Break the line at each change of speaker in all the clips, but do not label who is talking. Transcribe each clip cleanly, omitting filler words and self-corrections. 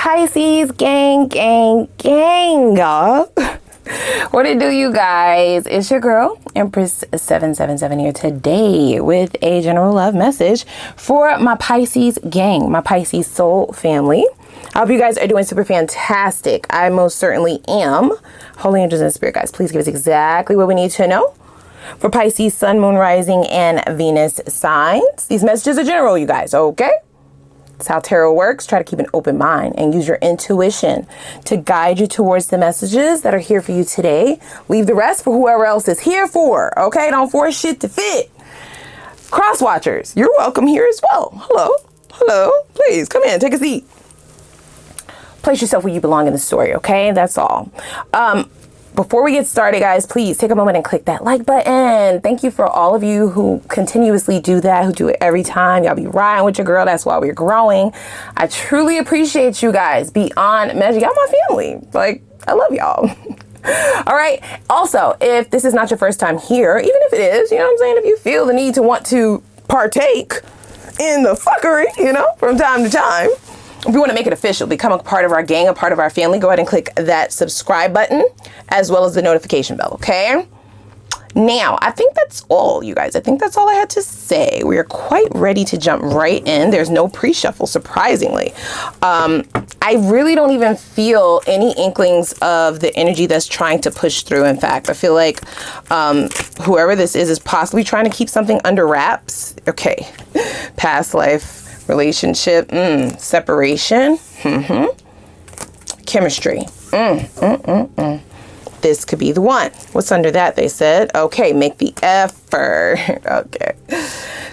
Pisces gang, y'all. What it do, you guys? It's your girl, Empress 777 here today with a general love message for my Pisces gang, my Pisces soul family. I hope you guys are doing super fantastic. I most certainly am. Holy angels and spirit guys, please give us exactly what we need to know for Pisces, sun, moon, rising, and Venus signs. These messages are general, you guys, okay? That's how tarot works. Try to keep an open mind and use your intuition to guide you towards the messages that are here for you today. Leave the rest for whoever else is here for, okay? Don't force shit to fit. Cross watchers, you're welcome here as well. Hello, please come in, take a seat. Place yourself where you belong in the story, okay? That's all. Before we get started, guys, please take a moment and click that like button. Thank you for all of you who continuously do that, who do it every time. Y'all be riding with your girl. That's why we're growing. I truly appreciate you guys beyond measure. Y'all my family. Like, I love y'all. All right. Also, if this is not your first time here, even if it is, you know what I'm saying? If you feel the need to want to partake in the fuckery, you know, from time to time, if you want to make it official, become a part of our gang, a part of our family, go ahead and click that subscribe button as well as the notification bell, okay? Now, I think that's all, you guys. I think that's all I had to say. We are quite ready to jump right in. There's no pre-shuffle, surprisingly. I really don't even feel any inklings of the energy that's trying to push through. In fact, I feel like whoever this is possibly trying to keep something under wraps. Okay, past life. Relationship, separation, chemistry, This could be the one. What's under that, they said? Okay, make the effort. Okay.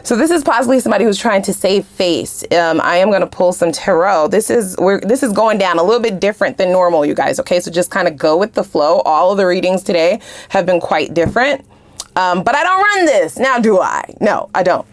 So this is possibly somebody who's trying to save face. I am going to pull some tarot. This is going down a little bit different than normal, you guys. Okay, so just kind of go with the flow. All of the readings today have been quite different. But I don't run this. Now, do I? No, I don't.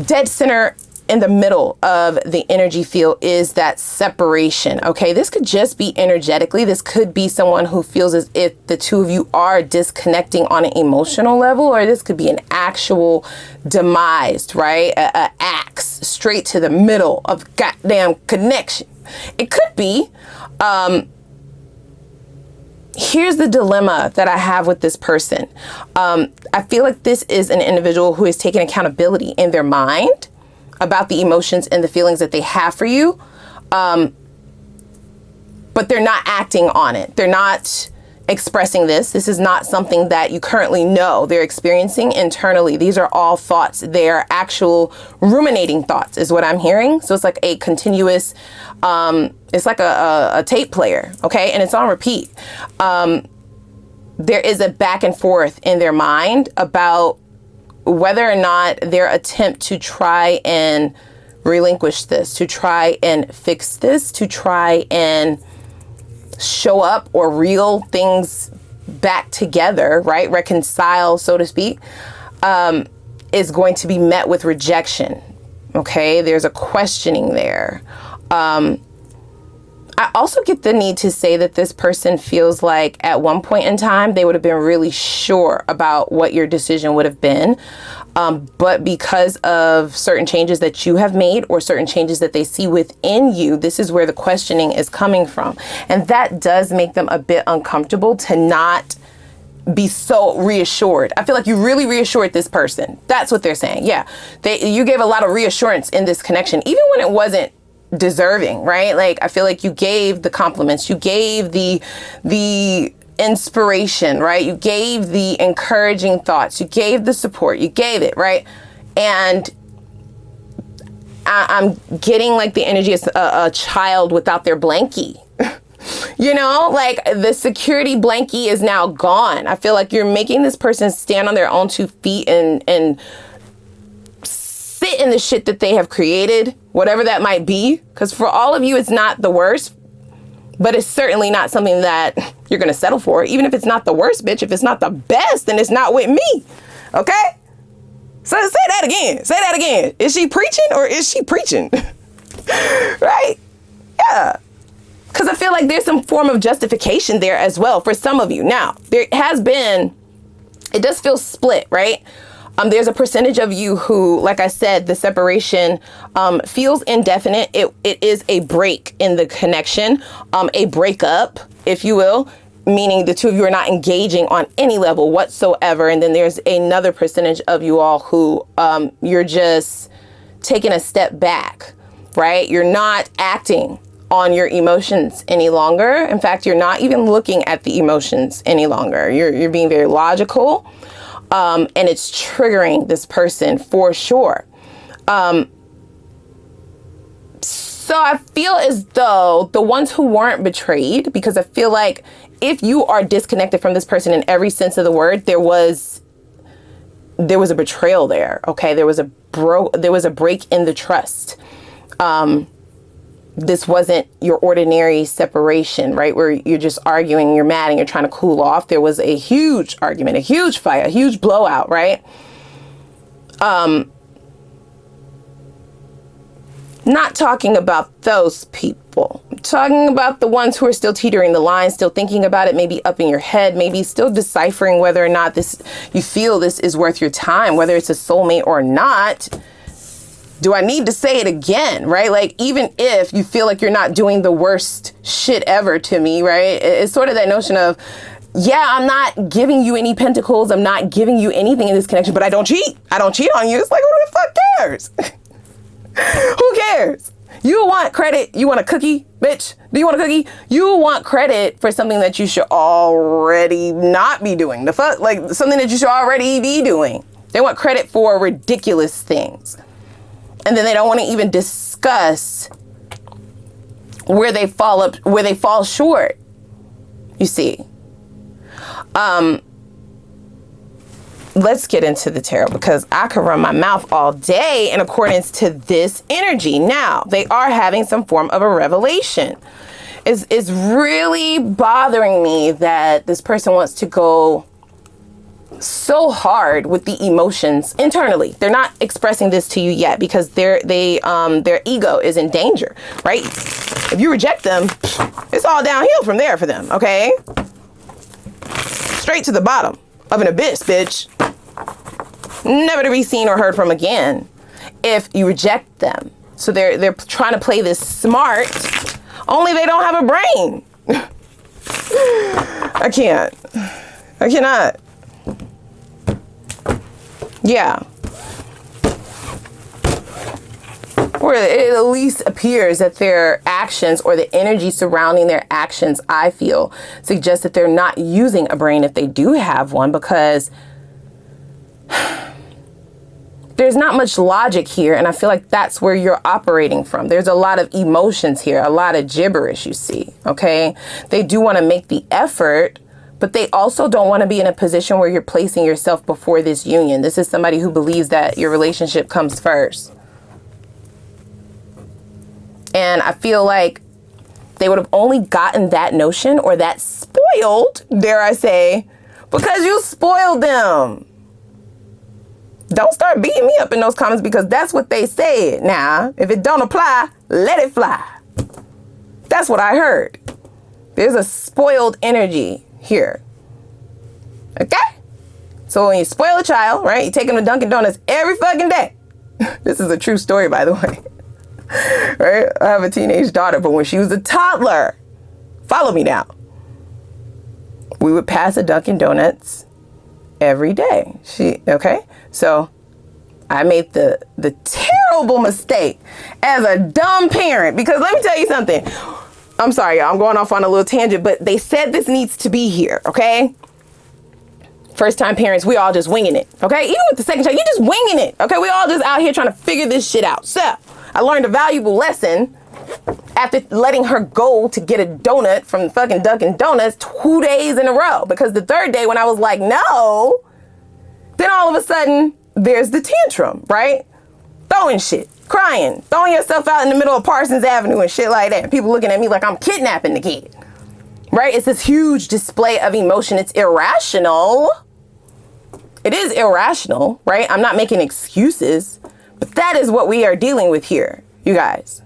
Dead center in the middle of the energy field is that separation. Okay, this could just be energetically. This could be someone who feels as if the two of you are disconnecting on an emotional level, or this could be an actual demise, right? A axe straight to the middle of goddamn connection. It could be. Here's the dilemma that I have with this person. I feel like this is an individual who is taking accountability in their mind about the emotions and the feelings that they have for you. But they're not acting on it. They're not expressing this. This is not something that you currently know they're experiencing internally. These are all thoughts. They're actual ruminating thoughts is what I'm hearing. So it's like a continuous, it's like a tape player, okay? And it's on repeat. There is a back and forth in their mind about whether or not their attempt to try and relinquish this, to try and fix this, to try and show up or reel things back together, right? Reconcile, so to speak, is going to be met with rejection. Okay, there's a questioning there. I also get the need to say that this person feels like at one point in time, they would have been really sure about what your decision would have been. But because of certain changes that you have made or certain changes that they see within you, this is where the questioning is coming from. And that does make them a bit uncomfortable to not be so reassured. I feel like you really reassured this person. That's what they're saying. Yeah, you gave a lot of reassurance in this connection, even when it wasn't deserving, right? Like, I feel like you gave the compliments, you gave the inspiration, right? You gave the encouraging thoughts, you gave the support, you gave it, right? And I'm getting like the energy of a child without their blankie. You know, like the security blankie is now gone. I feel like you're making this person stand on their own 2 feet and sit in the shit that they have created, whatever that might be. Because for all of you, it's not the worst, but it's certainly not something that you're going to settle for. Even if it's not the worst, bitch, if it's not the best, then it's not with me. Okay? So say that again. Say that again. Is she preaching or is she preaching? Right? Yeah. Because I feel like there's some form of justification there as well for some of you. Now, there has been, it does feel split, right? There's a percentage of you who, like I said, the separation feels indefinite. It is a break in the connection, a breakup, if you will, meaning the two of you are not engaging on any level whatsoever. And then there's another percentage of you all who you're just taking a step back, right? You're not acting on your emotions any longer. In fact, you're not even looking at the emotions any longer. You're being very logical, and it's triggering this person for sure. So I feel as though the ones who weren't betrayed, because I feel like if you are disconnected from this person in every sense of the word, there was a betrayal there. Okay, there was a break in the trust. This wasn't your ordinary separation, right? Where you're just arguing, you're mad, and you're trying to cool off. There was a huge argument, a huge fight, a huge blowout, right? Not talking about those people. I'm talking about the ones who are still teetering the line, still thinking about it, maybe up in your head, maybe still deciphering whether or not you feel this is worth your time, whether it's a soulmate or not. Do I need to say it again, right? Like, even if you feel like you're not doing the worst shit ever to me, right? It's sort of that notion of, yeah, I'm not giving you any pentacles. I'm not giving you anything in this connection, but I don't cheat. I don't cheat on you. It's like, who the fuck cares? Who cares? You want credit? You want a cookie, bitch? Do you want a cookie? You want credit for something that you should already not be doing. The fuck? Like, something that you should already be doing. They want credit for ridiculous things. And then they don't want to even discuss where they fall short. You see. Let's get into the tarot, because I could run my mouth all day in accordance to this energy. Now, they are having some form of a revelation. It's really bothering me that this person wants to go so hard with the emotions internally. They're not expressing this to you yet because their ego is in danger, right? If you reject them, it's all downhill from there for them, okay? Straight to the bottom of an abyss, bitch. Never to be seen or heard from again if you reject them. So they're trying to play this smart, only they don't have a brain. I cannot. Yeah. Or it at least appears that their actions, or the energy surrounding their actions, I feel, suggests that they're not using a brain if they do have one, because there's not much logic here. And I feel like that's where you're operating from. There's a lot of emotions here, a lot of gibberish, you see. Okay. They do want to make the effort, but they also don't want to be in a position where you're placing yourself before this union. This is somebody who believes that your relationship comes first. And I feel like they would have only gotten that notion, or that spoiled, dare I say, because you spoiled them. Don't start beating me up in those comments, because that's what they said. Now, if it don't apply, let it fly. That's what I heard. There's a spoiled energy here. Okay? So when you spoil a child, right, you take them to Dunkin' Donuts every fucking day. This is a true story, by the way. Right? I have a teenage daughter, but when she was a toddler, follow me now, we would pass a Dunkin' Donuts every day. Okay? So I made the terrible mistake as a dumb parent, because let me tell you something. I'm sorry, y'all, I'm going off on a little tangent, but they said this needs to be here, okay? First time parents, we all just winging it, okay? Even with the second child, you just winging it, okay? We all just out here trying to figure this shit out. So I learned a valuable lesson after letting her go to get a donut from fucking Dunkin' Donuts 2 days in a row, because the third day when I was like, no, then all of a sudden there's the tantrum, right? Throwing shit, crying, throwing yourself out in the middle of Parsons Avenue and shit like that. People looking at me like I'm kidnapping the kid, right? It's this huge display of emotion. It's irrational. It is irrational, right? I'm not making excuses, but that is what we are dealing with here, you guys.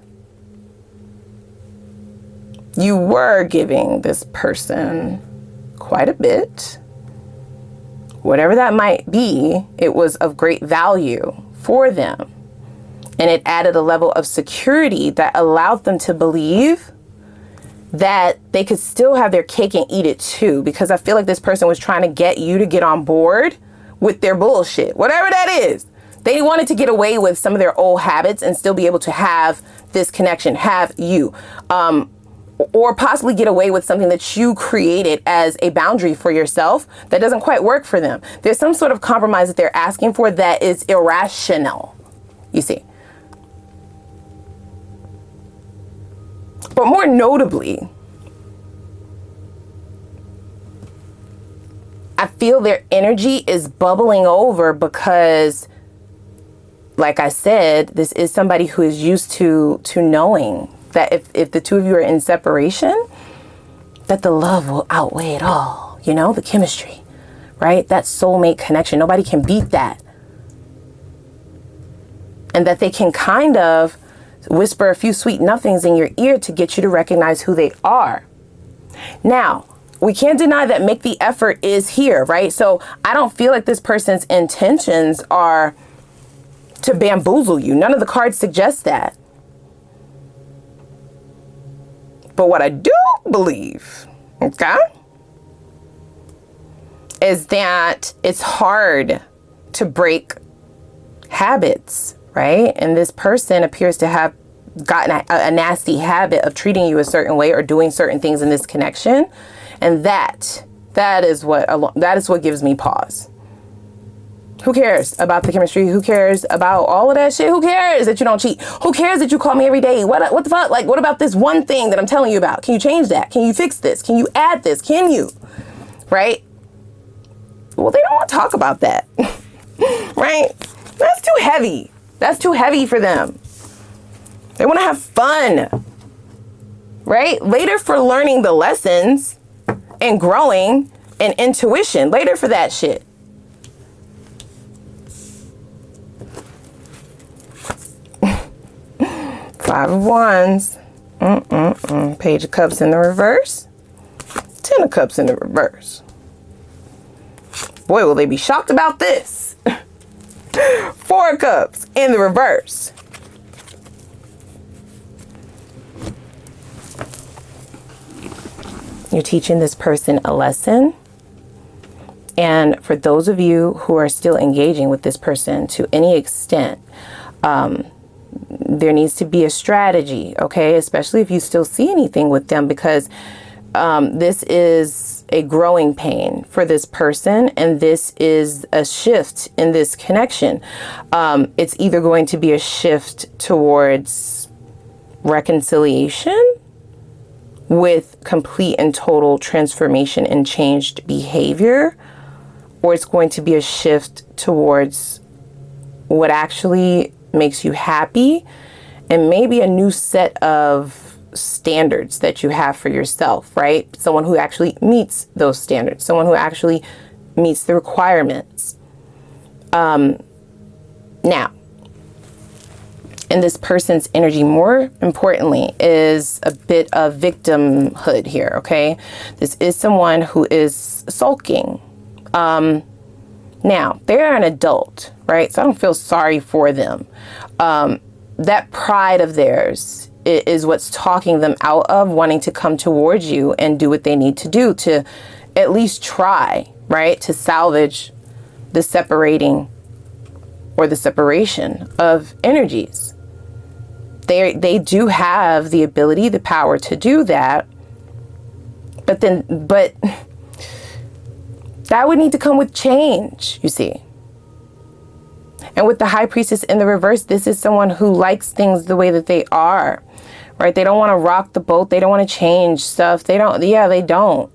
You were giving this person quite a bit. whatever that might be, it was of great value for them. And it added a level of security that allowed them to believe that they could still have their cake and eat it too. Because I feel like this person was trying to get you to get on board with their bullshit, whatever that is. They wanted to get away with some of their old habits and still be able to have this connection, have you, or possibly get away with something that you created as a boundary for yourself that doesn't quite work for them. There's some sort of compromise that they're asking for that is irrational, you see. But more notably, I feel their energy is bubbling over because, like I said, this is somebody who is used to knowing that if the two of you are in separation, that the love will outweigh it all. You know, the chemistry, right? That soulmate connection. Nobody can beat that. And that they can kind of whisper a few sweet nothings in your ear to get you to recognize who they are. Now, we can't deny that make the effort is here, right? So I don't feel like this person's intentions are to bamboozle you. None of the cards suggest that. But what I do believe, okay, is that it's hard to break habits, right? And this person appears to have gotten a nasty habit of treating you a certain way or doing certain things in this connection. And that is what gives me pause. Who cares about the chemistry? Who cares about all of that shit? Who cares that you don't cheat? Who cares that you call me every day? What the fuck? Like, what about this one thing that I'm telling you about? Can you change that? Can you fix this? Can you add this? Can you? Right? Well, they don't want to talk about that. Right? That's too heavy. That's too heavy for them. They want to have fun. Right? Later for learning the lessons and growing and intuition. Later for that shit. Five of Wands. Page of Cups in the reverse. 10 of Cups in the reverse. Boy, will they be shocked about this. 4 of Cups in the reverse. You're teaching this person a lesson. And for those of you who are still engaging with this person to any extent, there needs to be a strategy, okay? Especially if you still see anything with them, because this is a growing pain for this person, and this is a shift in this connection. It's either going to be a shift towards reconciliation with complete and total transformation and changed behavior, or it's going to be a shift towards what actually makes you happy and maybe a new set of standards that you have for yourself, right? Someone who actually meets those standards, someone who actually meets the requirements. Now, and this person's energy, more importantly, is a bit of victimhood here, okay? This is someone who is sulking. Now, they're an adult, right? So I don't feel sorry for them. That pride of theirs is what's talking them out of wanting to come towards you and do what they need to do to at least try, right? To salvage the separating or the separation of energies. They do have the ability, the power to do that. But that would need to come with change, you see. And with the High Priestess in the reverse, this is someone who likes things the way that they are, right? They don't want to rock the boat. They don't want to change stuff. They don't. The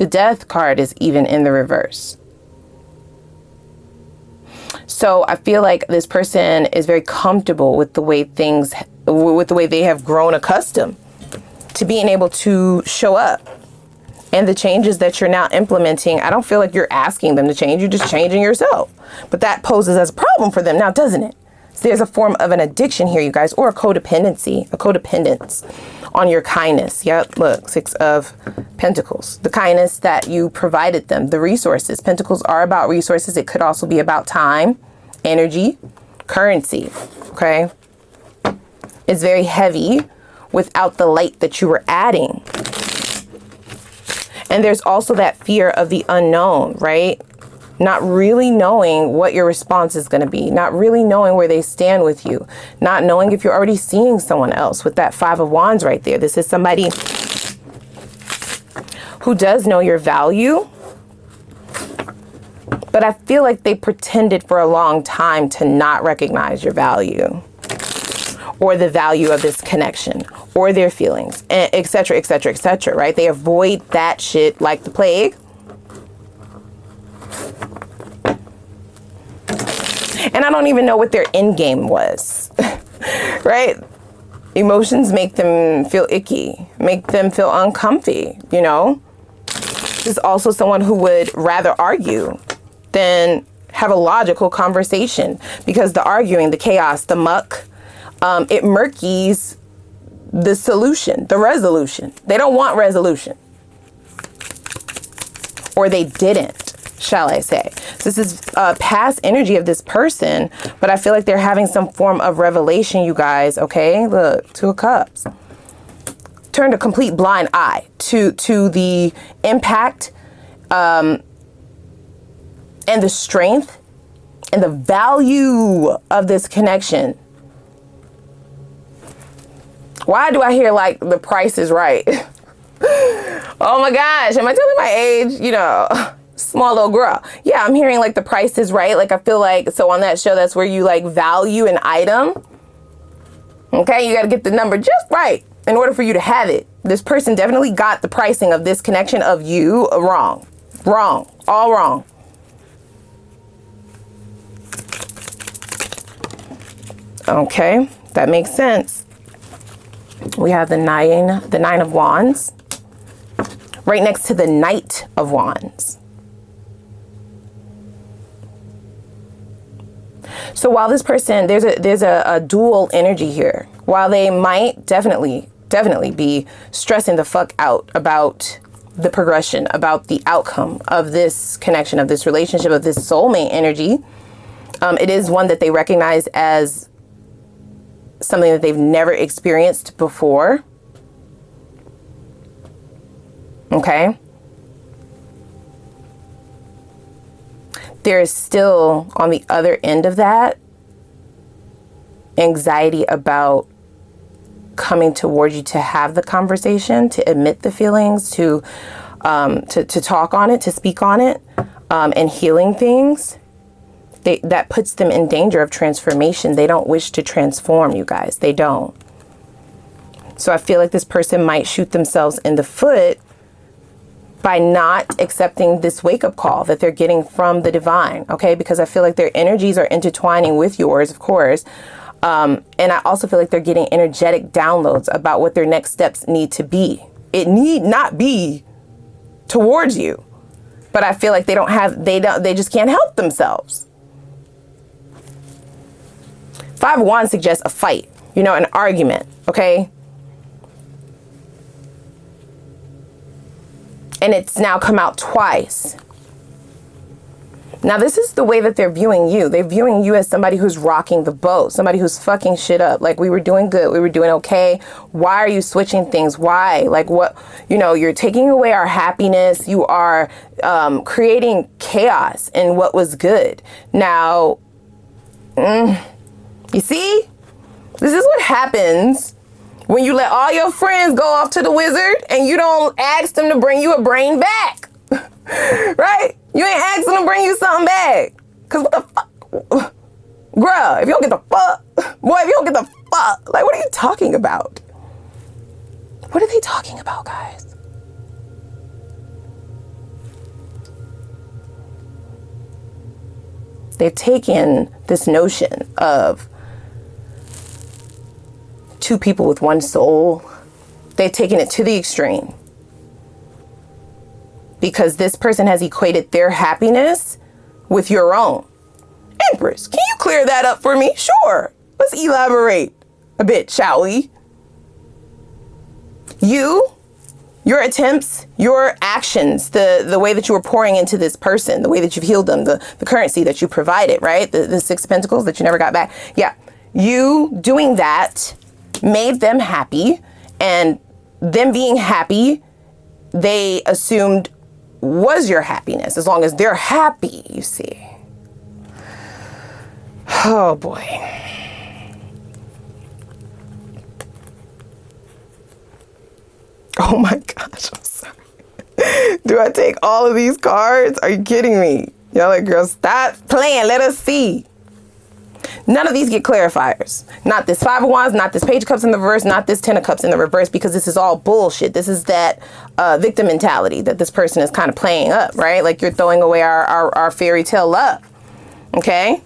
Death card is even in the reverse. So I feel like this person is very comfortable with the way they have grown accustomed to being able to show up. And the changes that you're now implementing, I don't feel like you're asking them to change. You're just changing yourself. But that poses as a problem for them now, doesn't it? So there's a form of an addiction here, you guys, or a codependency, a codependence on your kindness. Yep, look, 6 of Pentacles. The kindness that you provided them, the resources. Pentacles are about resources. It could also be about time, energy, currency, okay? It's very heavy without the light that you were adding. And there's also that fear of the unknown, right? Not really knowing what your response is going to be, not really knowing where they stand with you, not knowing if you're already seeing someone else with that 5 of Wands right there. This is somebody who does know your value, but I feel like they pretended for a long time to not recognize your value or the value of this connection or their feelings, etc., etc., etc., right? They avoid that shit like the plague. And I don't even know what their end game was, right? Emotions make them feel icky, make them feel uncomfy, you know? This is also someone who would rather argue than have a logical conversation, because the arguing, the chaos, the muck, it murkies the solution, the resolution. They don't want resolution. Or they didn't, shall I say. So this is past energy of this person, but I feel like they're having some form of revelation, you guys, okay? Look, 2 of Cups. Turned a complete blind eye to the impact and the strength and the value of this connection. Why do I hear like the price is right? Oh my gosh, am I telling my age? You know, small little girl. Yeah, I'm hearing like the price is right. Like I feel like, so on that show, that's where you like value an item. Okay, you got to get the number just right in order for you to have it. This person definitely got the pricing of this connection of you wrong. Wrong. All wrong. Okay, that makes sense. We have the nine of Wands right next to the Knight of Wands. So while this person, there's a dual energy here. While they might definitely be stressing the fuck out about the progression, about the outcome of this connection, of this relationship, of this soulmate energy, it is one that they recognize as something that they've never experienced before. Okay. There is still, on the other end of that, anxiety about coming towards you to have the conversation, to admit the feelings, to talk on it, to speak on it, and healing things. That puts them in danger of transformation. They don't wish to transform, you guys. They don't. So I feel like this person might shoot themselves in the foot by not accepting this wake-up call that they're getting from the divine, okay? Because I feel like their energies are intertwining with yours, of course. And I also feel like they're getting energetic downloads about what their next steps need to be. It need not be towards you, but I feel like they just can't help themselves. 5 of Wands suggests a fight, you know, an argument, okay? And it's now come out twice. Now, this is the way that they're viewing you. They're viewing you as somebody who's rocking the boat, somebody who's fucking shit up. Like, we were doing good. We were doing okay. Why are you switching things? Why? Like, what? You know, you're taking away our happiness. You are creating chaos in what was good. Now, you see? This is what happens when you let all your friends go off to the wizard and you don't ask them to bring you a brain back. Right? You ain't ask them to bring you something back. Cause what the fuck? Bruh, if you don't get the fuck, boy, if you don't get the fuck, like, what are you talking about? What are they talking about, guys? They've taken this notion of 2 people with one soul. They've taken it to the extreme. Because this person has equated their happiness with your own. Empress, can you clear that up for me? Sure. Let's elaborate a bit, shall we? Your attempts, your actions, the way that you were pouring into this person, the way that you've healed them, the currency that you provided, right? The Six of Pentacles that you never got back. Yeah, you doing that made them happy, and them being happy, they assumed was your happiness, as long as they're happy, you see. Oh boy. Oh my gosh, I'm sorry. Do I take all of these cards? Are you kidding me? Y'all like, girl, stop playing. Let us see. None of these get clarifiers. Not this Five of Wands, not this Page of Cups in the reverse, not this Ten of Cups in the reverse, because this is all bullshit. This is that victim mentality that this person is kind of playing up, right? Like you're throwing away our fairy tale love, okay?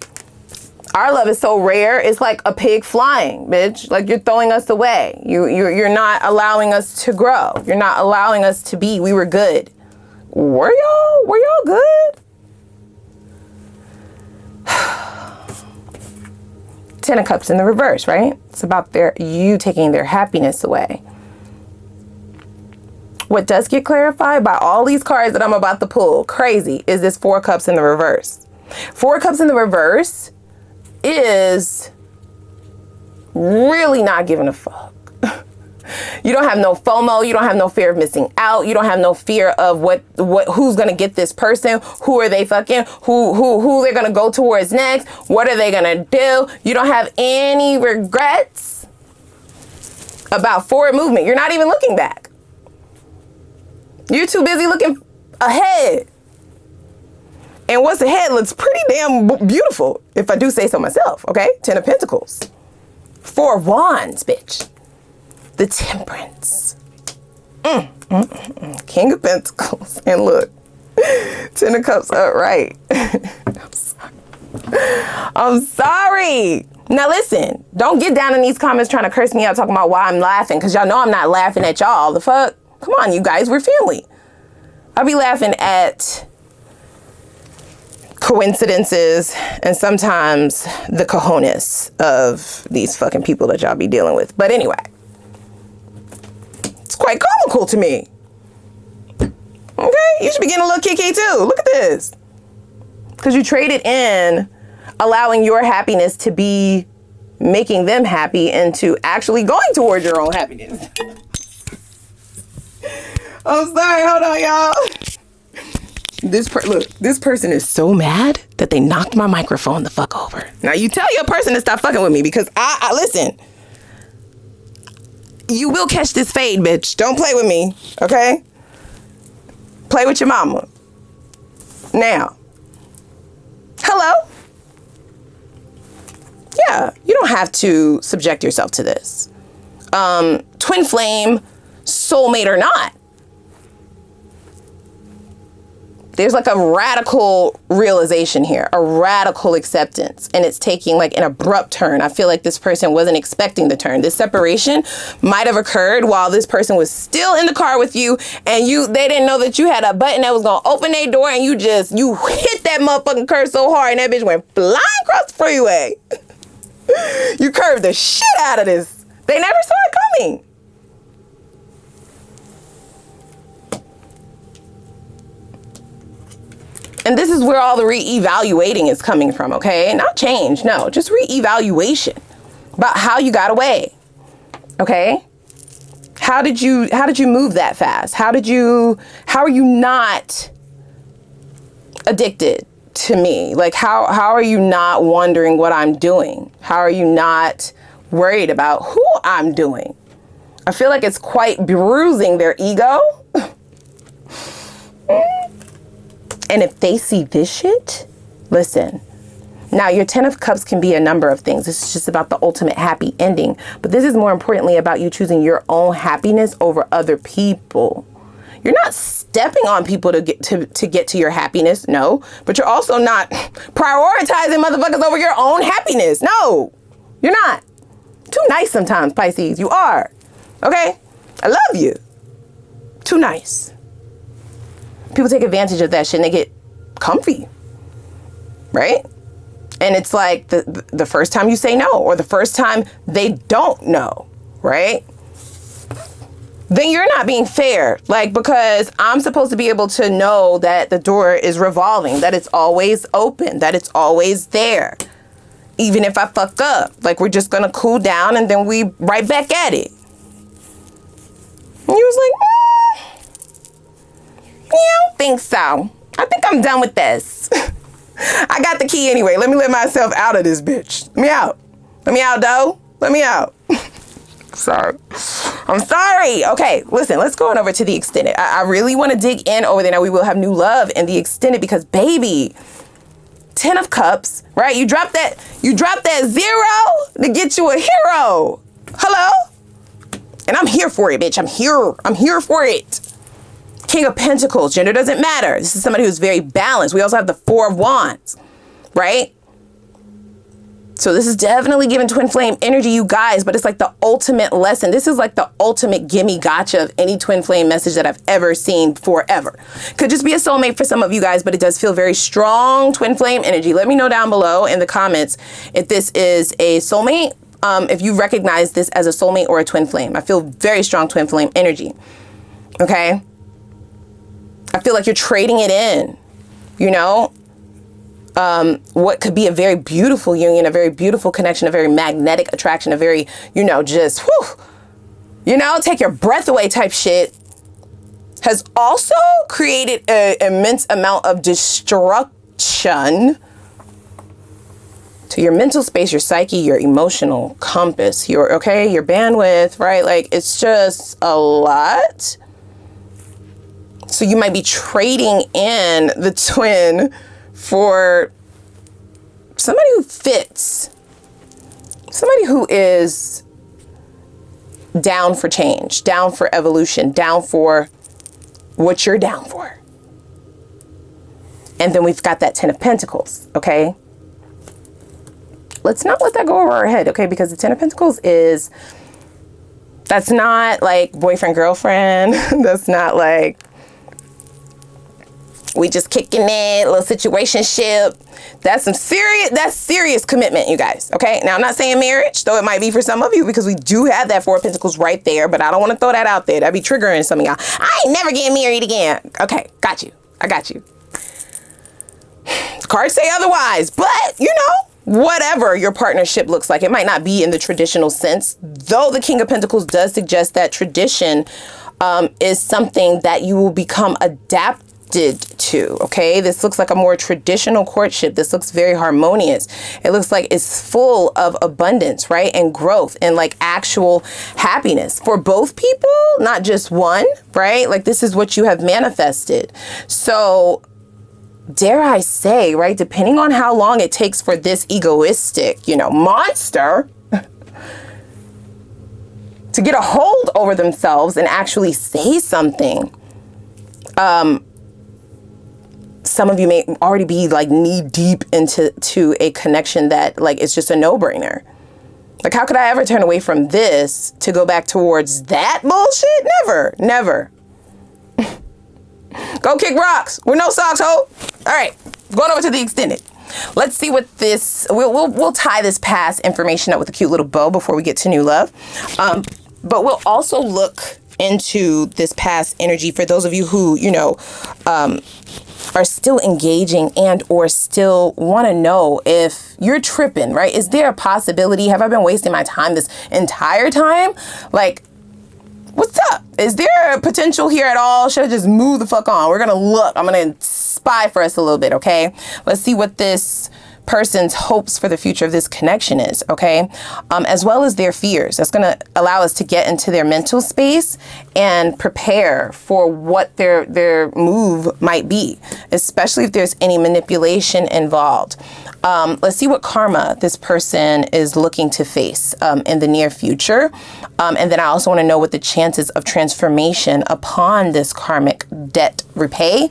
Our love is so rare, it's like a pig flying, bitch. Like you're throwing us away. You're not allowing us to grow. You're not allowing us to be. We were good. Were y'all good? Ten of Cups in the reverse, right? It's about you taking their happiness away. What does get clarified by all these cards that I'm about to pull, crazy, is this Four of Cups in the reverse. Four of Cups in the reverse is really not giving a fuck. You don't have no FOMO. You don't have no fear of missing out. You don't have no fear of who's gonna get this person. Who are they fucking? Who they're gonna go towards next? What are they gonna do? You don't have any regrets about forward movement. You're not even looking back. You're too busy looking ahead. And what's ahead looks pretty damn beautiful, if I do say so myself, okay? Ten of Pentacles. Four of Wands, bitch. The Temperance. King of Pentacles. And look, Ten of Cups upright. I'm sorry. Now listen, don't get down in these comments trying to curse me out talking about why I'm laughing, because y'all know I'm not laughing at y'all. The fuck? Come on, you guys, we're family. I'll be laughing at coincidences and sometimes the cojones of these fucking people that y'all be dealing with. But anyway, it's quite comical to me. Okay, you should be getting a little kiki too. Look at this. Because you traded in allowing your happiness to be making them happy into actually going towards your own happiness. I'm sorry, hold on, y'all. Look, this person is so mad that they knocked my microphone the fuck over. Now you tell your person to stop fucking with me, because I listen. You will catch this fade, bitch. Don't play with me, okay? Play with your mama. Now, hello? Yeah, you don't have to subject yourself to this. Twin flame, soulmate or not. There's like a radical realization here, a radical acceptance, and it's taking like an abrupt turn. I feel like this person wasn't expecting the turn. This separation might have occurred while this person was still in the car with you, and they didn't know that you had a button that was gonna open their door, and you hit that motherfucking curve so hard, and that bitch went flying across the freeway. You curved the shit out of this. They never saw it coming. And this is where all the re-evaluating is coming from, okay? Not change, no, just re-evaluation about how you got away, okay? How did you move that fast? How are you not addicted to me? Like, how are you not wondering what I'm doing? How are you not worried about who I'm doing? I feel like it's quite bruising their ego. And if they see this shit, listen. Now, your Ten of Cups can be a number of things. This is just about the ultimate happy ending. But this is more importantly about you choosing your own happiness over other people. You're not stepping on people to get to your happiness, no. But you're also not prioritizing motherfuckers over your own happiness. No, you're not. Too nice sometimes, Pisces. You are. Okay? I love you. Too nice. People take advantage of that shit and they get comfy, right? and it's like the first time you say no, or the first time they don't know, right? Then you're not being fair. Like, because I'm supposed to be able to know that the door is revolving, that it's always open, that it's always there. Even if I fuck up, like, we're just gonna cool down and then we right back at it. And you was like, yeah, I don't think so. I think I'm done with this. I got the key anyway. Let me let myself out of this bitch. Let me out. Let me out, though. Let me out. Sorry. I'm sorry. Okay, listen, let's go on over to the extended. I really want to dig in over there. Now, we will have new love in the extended because, baby, 10 of Cups, right? You drop that 0 to get you a hero. Hello? And I'm here for it, bitch. I'm here for it. King of Pentacles, gender doesn't matter. This is somebody who's very balanced. We also have the 4 of Wands, right? So this is definitely giving twin flame energy, you guys, but it's like the ultimate lesson. This is like the ultimate gimme gotcha of any twin flame message that I've ever seen forever. Could just be a soulmate for some of you guys, but it does feel very strong twin flame energy. Let me know down below in the comments if this is a soulmate, if you recognize this as a soulmate or a twin flame. I feel very strong twin flame energy, okay? I feel like you're trading it in, you know? What could be a very beautiful union, a very beautiful connection, a very magnetic attraction, a very, you know, just, whew, you know, take your breath away type shit, has also created an immense amount of destruction to your mental space, your psyche, your emotional compass, your bandwidth, right? Like, it's just a lot. So you might be trading in the twin for somebody who fits, somebody who is down for change, down for evolution, down for what you're down for. And then we've got that 10 of Pentacles, okay? Let's not let that go over our head, okay? Because the 10 of Pentacles that's not like boyfriend, girlfriend. That's not like, we just kicking it, little situationship. That's serious commitment, you guys. Okay. Now, I'm not saying marriage, though it might be for some of you, because we do have that 4 of Pentacles right there, but I don't want to throw that out there. That'd be triggering some of y'all. I ain't never getting married again. Okay. Got you. I got you. Cards say otherwise, but you know, whatever your partnership looks like, it might not be in the traditional sense, though the King of Pentacles does suggest that tradition is something that you will become adapted to, okay? This looks like a more traditional courtship. This looks very harmonious. It looks like it's full of abundance, right? And growth and like actual happiness for both people, not just one, right? Like, this is what you have manifested. So dare I say, right, depending on how long it takes for this egoistic, you know, monster to get a hold over themselves and actually say something, some of you may already be like knee deep into a connection that like it's just a no-brainer. Like, how could I ever turn away from this to go back towards that bullshit? Never. Go kick rocks with no socks, ho. All right, going over to the extended. Let's see what this, we'll tie this past information up with a cute little bow before we get to new love. But we'll also look into this past energy for those of you who, you know, are still engaging and or still want to know if you're tripping, right? Is there a possibility? Have I been wasting my time this entire time? Like, what's up? Is there a potential here at all? Should I just move the fuck on? We're going to look. I'm going to spy for us a little bit, okay? Let's see what this person's hopes for the future of this connection is, okay? As well as their fears. That's going to allow us to get into their mental space and prepare for what their move might be, especially if there's any manipulation involved. Let's see what karma this person is looking to face in the near future. And then I also want to know what the chances of transformation upon this karmic debt repay.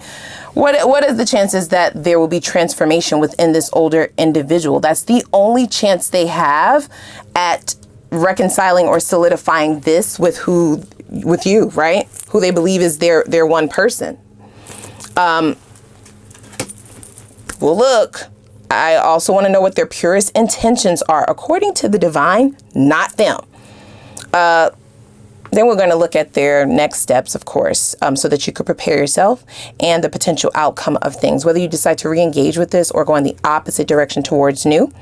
What is the chances that there will be transformation within this older individual? That's the only chance they have at reconciling or solidifying this with you, right? Who they believe is their one person. Well, look, I also want to know what their purest intentions are according to the divine, not them. Then we're going to look at their next steps, of course, so that you could prepare yourself and the potential outcome of things, whether you decide to re-engage with this or go in the opposite direction towards new.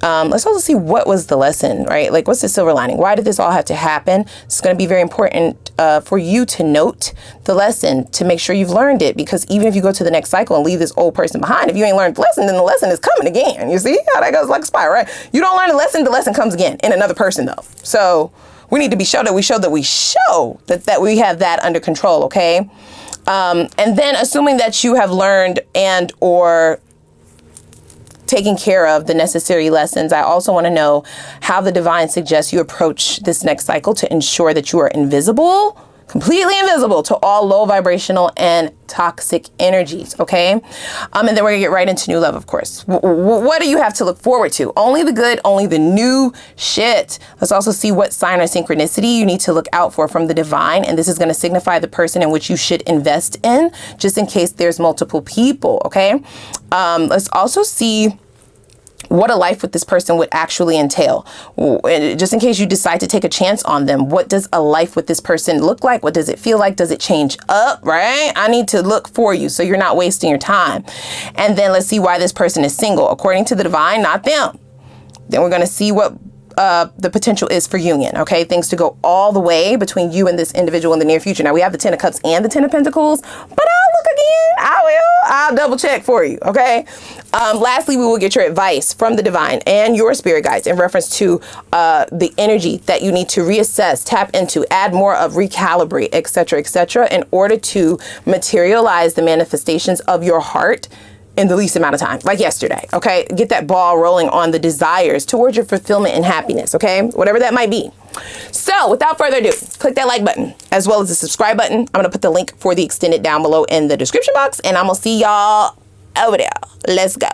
Let's also see what was the lesson, right? Like, what's the silver lining? Why did this all have to happen? It's going to be very important for you to note the lesson to make sure you've learned it, because even if you go to the next cycle and leave this old person behind, if you ain't learned the lesson, then the lesson is coming again. You see how that goes like a spiral, right? You don't learn the lesson comes again in another person though. So we need to be show that we have that under control, okay? And then assuming that you have learned and or taking care of the necessary lessons, I also want to know how the divine suggests you approach this next cycle to ensure that you are invisible, completely invisible to all low vibrational and toxic energies, okay? And then we're gonna get right into new love, of course. What do you have to look forward to? Only the good, only the new shit. Let's also see what sign or synchronicity you need to look out for from the divine, and this is gonna signify the person in which you should invest in, just in case there's multiple people, okay? Let's also see what a life with this person would actually entail. Just in case you decide to take a chance on them, what does a life with this person look like? What does it feel like? Does it change up, right? I need to look for you so you're not wasting your time. And then let's see why this person is single, according to the divine, not them. Then we're going to see what the potential is for union, okay? Things to go all the way between you and this individual in the near future. Now, we have the 10 of Cups and the 10 of Pentacles, but I'll look again. I'll double check for you, okay? Lastly, we will get your advice from the divine and your spirit guides in reference to the energy that you need to reassess, tap into, add more of, recalibrate, etc., in order to materialize the manifestations of your heart in the least amount of time, like yesterday, okay? Get that ball rolling on the desires towards your fulfillment and happiness, okay? Whatever that might be. So without further ado, click that like button as well as the subscribe button. I'm gonna put the link for the extended down below in the description box, and I'm gonna see y'all over there. Let's go.